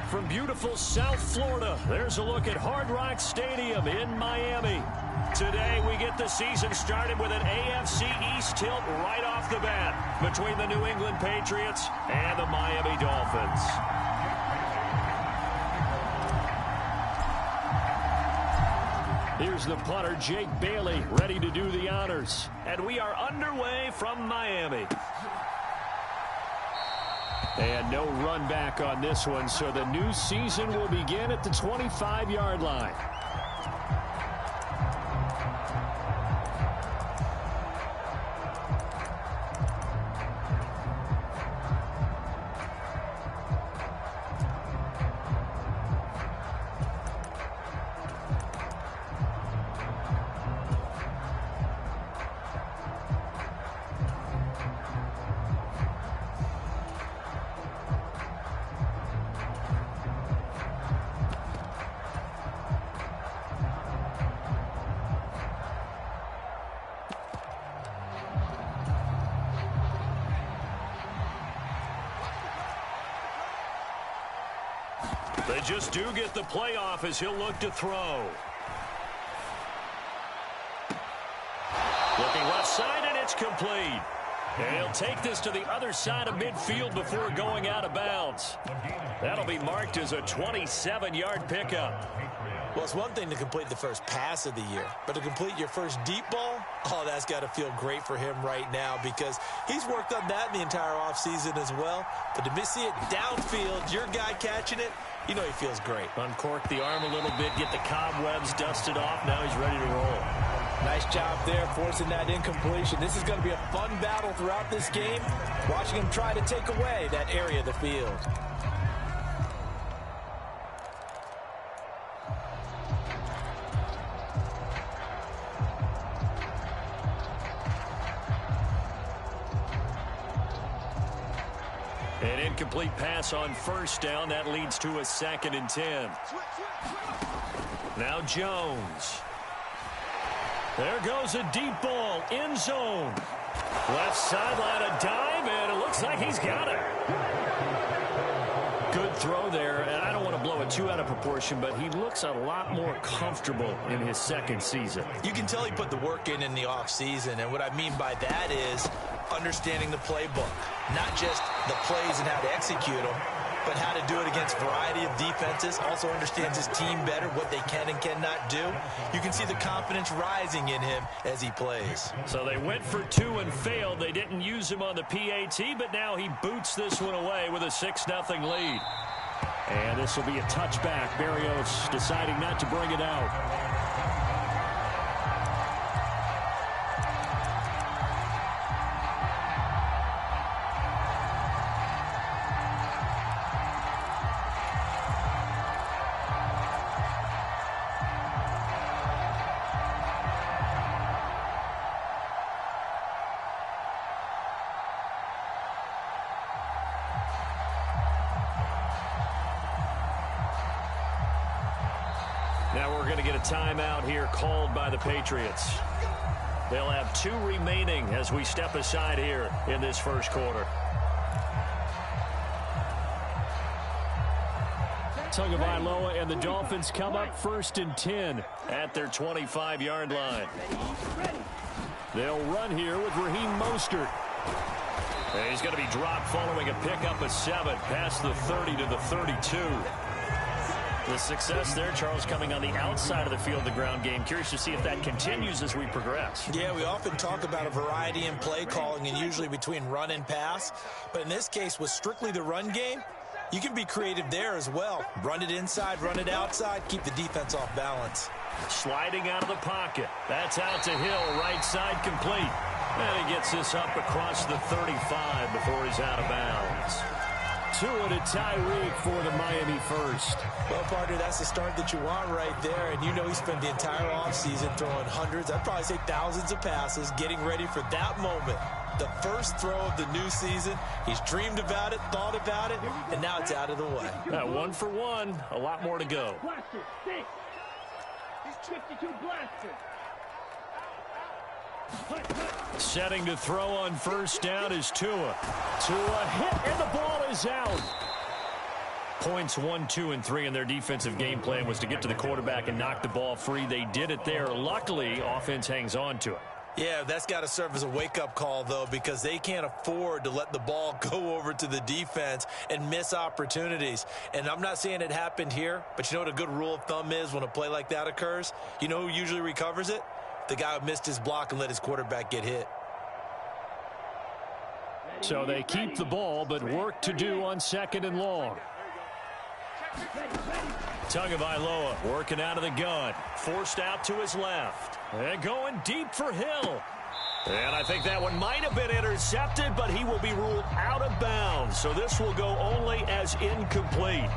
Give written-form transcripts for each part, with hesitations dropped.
From beautiful South Florida, there's a look at Hard Rock Stadium in Miami. Today, we get the season started with an AFC East tilt right off the bat between the New England Patriots and the Miami Dolphins. Here's the punter, Jake Bailey, ready to do the honors. And we are underway from Miami. And no run back on this one, so the new season will begin at the 25-yard line. They just do get the playoff as he'll look to throw. Looking left side, and it's complete. And he'll take this to the other side of midfield before going out of bounds. That'll be marked as a 27-yard pickup. Well, it's one thing to complete the first pass of the year, but to complete your first deep ball, oh, that's got to feel great for him right now because he's worked on that in the entire offseason as well. But to see it downfield, your guy catching it, you know he feels great. Uncork the arm a little bit, get the cobwebs dusted off. Now he's ready to roll. Nice job there forcing that incompletion. This is going to be a fun battle throughout this game, watching him try to take away that area of the field. An incomplete pass on first down. That leads to a 2nd and 10. Now Jones. There goes a deep ball. End zone. Left sideline, a dive, and it looks like he's got it. Good throw there, and I don't want to blow it too out of proportion, but he looks a lot more comfortable in his second season. You can tell he put the work in the offseason, and what I mean by that is understanding the playbook, not just the plays and how to execute them, but how to do it against a variety of defenses. Also understands his team better, what they can and cannot do. You can see the confidence rising in him as he plays. So they went for 2 and failed. They didn't use him on the PAT, but now he boots this one away with a 6-0 lead. And this will be a touchback. Berrios deciding not to bring it out. Now we're going to get a timeout here called by the Patriots. They'll have 2 remaining as we step aside here in this first quarter. Tagovailoa and the Dolphins come up 1st and 10 at their 25-yard line. They'll run here with Raheem Mostert. And he's going to be dropped following a pickup of 7 past the 30 to the 32. The success there, Charles, coming on the outside of the field, the ground game. Curious to see if that continues as we progress. Yeah, we often talk about a variety in play calling and usually between run and pass. But in this case, with strictly the run game, you can be creative there as well. Run it inside, run it outside, keep the defense off balance. Sliding out of the pocket. That's out to Hill, right side complete. And he gets this up across the 35 before he's out of bounds. 2 to Tyreek for the Miami first. Well, partner, that's the start that you want right there. And you know he spent the entire offseason throwing hundreds, I'd probably say thousands of passes, getting ready for that moment. The first throw of the new season. He's dreamed about it, thought about it, and now it's out of the way. 1 for 1, a lot more to go. Blaster, 6. He's 52 blaster. Setting to throw on first down is Tua. Tua hit, and the ball is out. Points 1, 2, and 3 in their defensive game plan was to get to the quarterback and knock the ball free. They did it there. Luckily, offense hangs on to it. Yeah, that's got to serve as a wake-up call, though, because they can't afford to let the ball go over to the defense and miss opportunities. And I'm not saying it happened here, but you know what a good rule of thumb is when a play like that occurs? You know who usually recovers it? The guy who missed his block and let his quarterback get hit. So they keep the ball, but work to do on 2nd and long. Tagovailoa working out of the gun. Forced out to his left. And going deep for Hill. And I think that one might have been intercepted, but he will be ruled out of bounds. So this will go only as incomplete.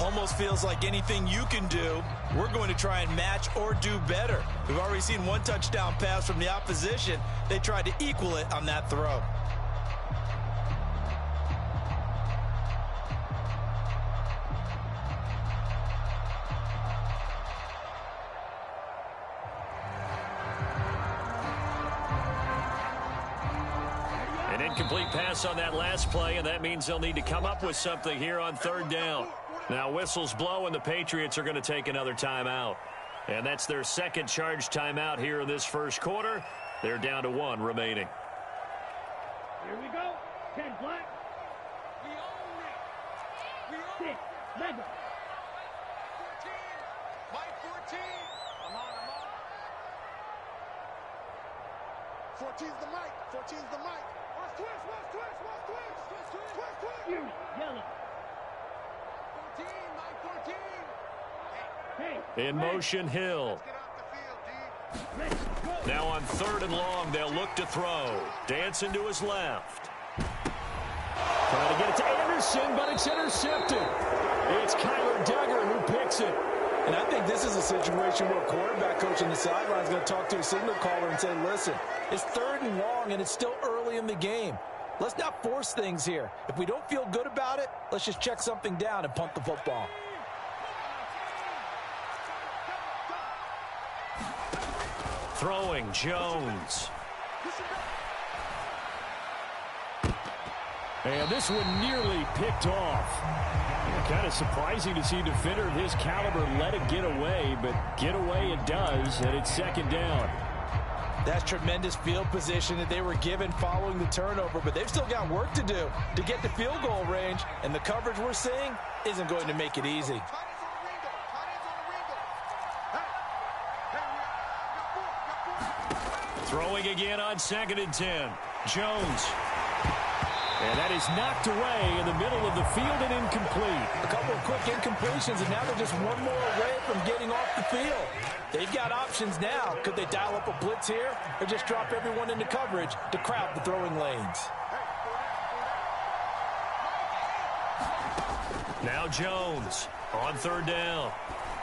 Almost feels like anything you can do, we're going to try and match or do better. We've already seen one touchdown pass from the opposition. They tried to equal it on that throw. An incomplete pass on that last play, and that means they'll need to come up with something here on 3rd down. Now whistles blow, and the Patriots are going to take another timeout. And that's their 2nd charge timeout here in this first quarter. They're down to 1 remaining. Here we go. 10 black. We own it. We own it. Mega. 14. Mike 14. I'm on. 14's the mic. 14's the mic. Watch twist. You, yellow. 14, Mike 14. Hey. In motion, Hill. Now on 3rd and long, they'll look to throw. Dancing to his left. Trying to get it to Anderson, but it's intercepted. It's Kyler Duggar who picks it. And I think this is a situation where a quarterback coach on the sideline is going to talk to a signal caller and say, listen, it's 3rd and long, and it's still early in the game. Let's not force things here. If we don't feel good about it, let's just check something down and punt the football. Throwing, Jones. And this one nearly picked off. Kind of surprising to see a defender of his caliber let it get away, but get away it does, and it's 2nd down. That's tremendous field position that they were given following the turnover, but they've still got work to do to get the field goal range, and the coverage we're seeing isn't going to make it easy. Throwing again on 2nd and 10. Jones. And that is knocked away in the middle of the field and incomplete. A couple of quick incompletions, and now they're just one more away from getting off the field. They've got options now. Could they dial up a blitz here or just drop everyone into coverage to crowd the throwing lanes? Now Jones on 3rd down.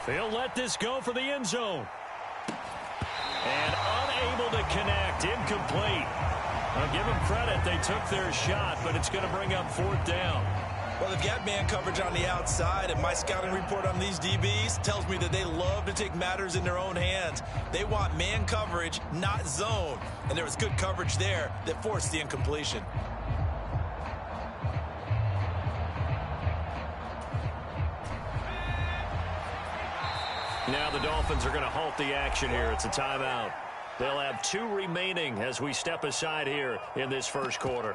They'll let this go for the end zone. And unable to connect. Incomplete. I'll give them credit. They took their shot, but it's going to bring up 4th down. Well, they've got man coverage on the outside, and my scouting report on these DBs tells me that they love to take matters in their own hands. They want man coverage, not zone. And there was good coverage there that forced the incompletion. Now the Dolphins are going to halt the action here. It's a timeout. They'll have 2 remaining as we step aside here in this first quarter.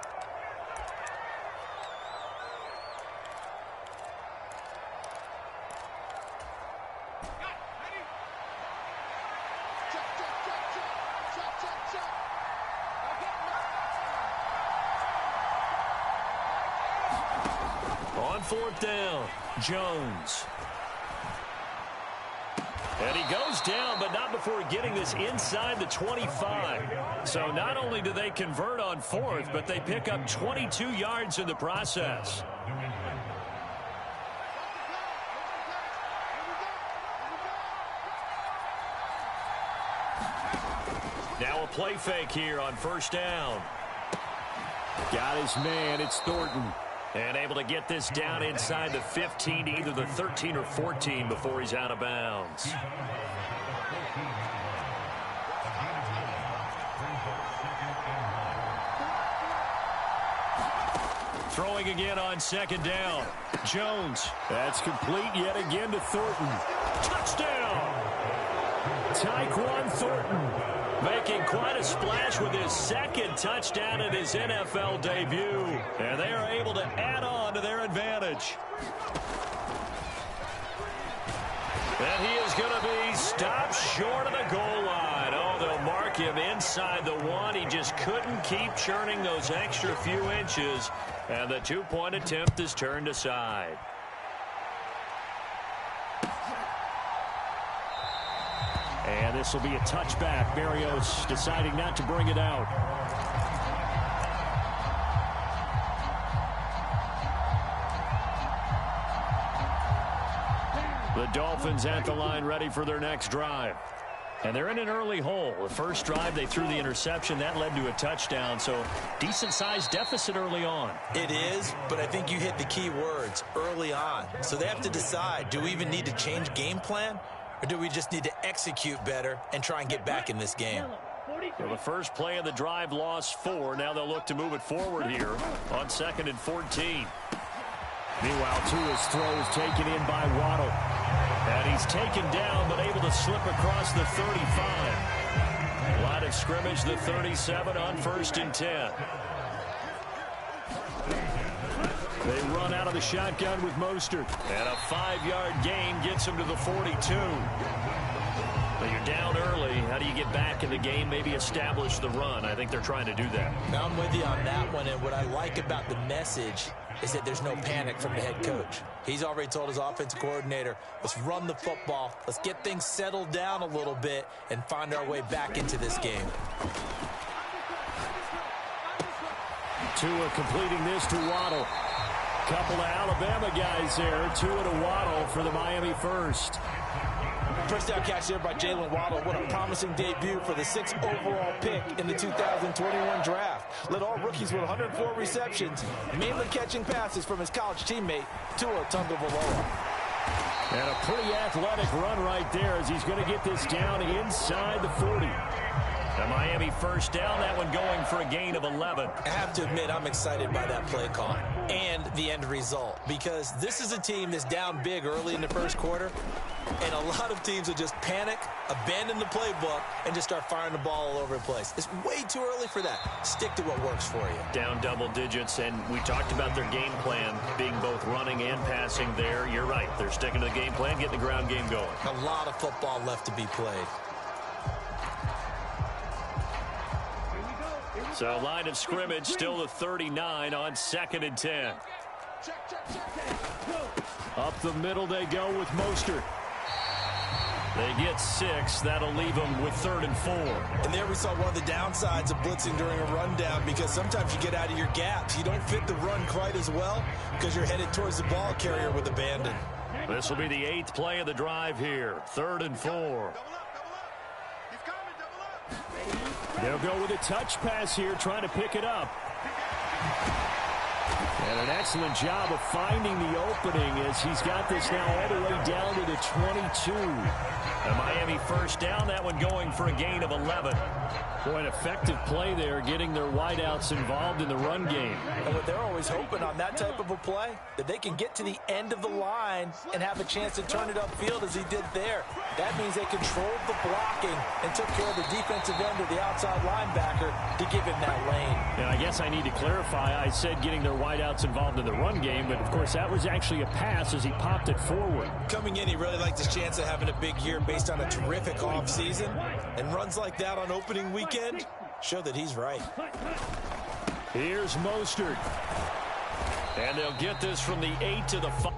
On 4th down, Jones. And he goes down, but not before getting this inside the 25. So not only do they convert on 4th, but they pick up 22 yards in the process. Now a play fake here on 1st down. Got his man, it's Thornton. And able to get this down inside the 15 to either the 13 or 14 before he's out of bounds. Throwing again on second down. Jones. That's complete yet again to Thornton. Touchdown! Tyquan Thornton making quite a splash with his second touchdown in his NFL debut. And they are able to add on to their advantage. And he is going to be stopped short of the goal line. Oh, they'll mark him inside the one. He just couldn't keep churning those extra few inches. And the two-point attempt is turned aside. And this will be a touchback. Berrios deciding not to bring it out. The Dolphins at the line ready for their next drive. And they're in an early hole. The first drive, they threw the interception. That led to a touchdown. So decent-sized deficit early on. It is, but I think you hit the key words, early on. So they have to decide, do we even need to change game plan? Or do we just need to execute better and try and get back in this game? So the first play of the drive lost 4. Now they'll look to move it forward here on 2nd and 14. Meanwhile, Tua's throw is taken in by Waddle. And he's taken down, but able to slip across the 35. Line of scrimmage, the 37 on 1st and 10. They run out of the shotgun with Mostert. And a 5-yard gain gets him to the 42. But you're down early. How do you get back in the game? Maybe establish the run. I think they're trying to do that. Now I'm with you on that one. And what I like about the message is that there's no panic from the head coach. He's already told his offensive coordinator, let's run the football. Let's get things settled down a little bit and find our way back into this game. Tua completing this to Waddle. Couple of Alabama guys there. Tua to Waddle for the Miami first. First down catch there by Jalen Waddle. What a promising debut for the 6th overall pick in the 2021 draft. Led all rookies with 104 receptions, mainly catching passes from his college teammate, Tua Tagovailoa. And a pretty athletic run right there as he's going to get this down inside the 40. The Miami first down, that one going for a gain of 11. I have to admit, I'm excited by that play call and the end result, because this is a team that's down big early in the first quarter, and a lot of teams will just panic, abandon the playbook, and just start firing the ball all over the place. It's way too early for that. Stick to what works for you. Down double digits, and we talked about their game plan being both running and passing there. You're right. They're sticking to the game plan, getting the ground game going. A lot of football left to be played. So line of scrimmage still the 39 on 2nd and 10. Up the middle they go with Mostert. They get 6. That'll leave them with 3rd and 4. And there we saw one of the downsides of blitzing during a rundown, because sometimes you get out of your gaps. You don't fit the run quite as well because you're headed towards the ball carrier with abandon. This will be the 8th play of the drive here. 3rd and 4. They'll go with a touch pass here, trying to pick it up. And an excellent job of finding the opening as he's got this now all the way down to the 22. A Miami first down, that one going for a gain of 11. Boy, an effective play there, getting their wideouts involved in the run game. And what they're always hoping on that type of a play, that they can get to the end of the line and have a chance to turn it upfield as he did there. That means they controlled the blocking and took care of the defensive end of the outside linebacker to give him that lane. And I guess I need to clarify, I said getting their wideouts involved in the run game, but of course that was actually a pass as he popped it forward. Coming in, he really liked his chance of having a big year based on a terrific offseason, and runs like that on opening weekend show that he's right. Here's Mostert. And they'll get this from the 8 to the 5.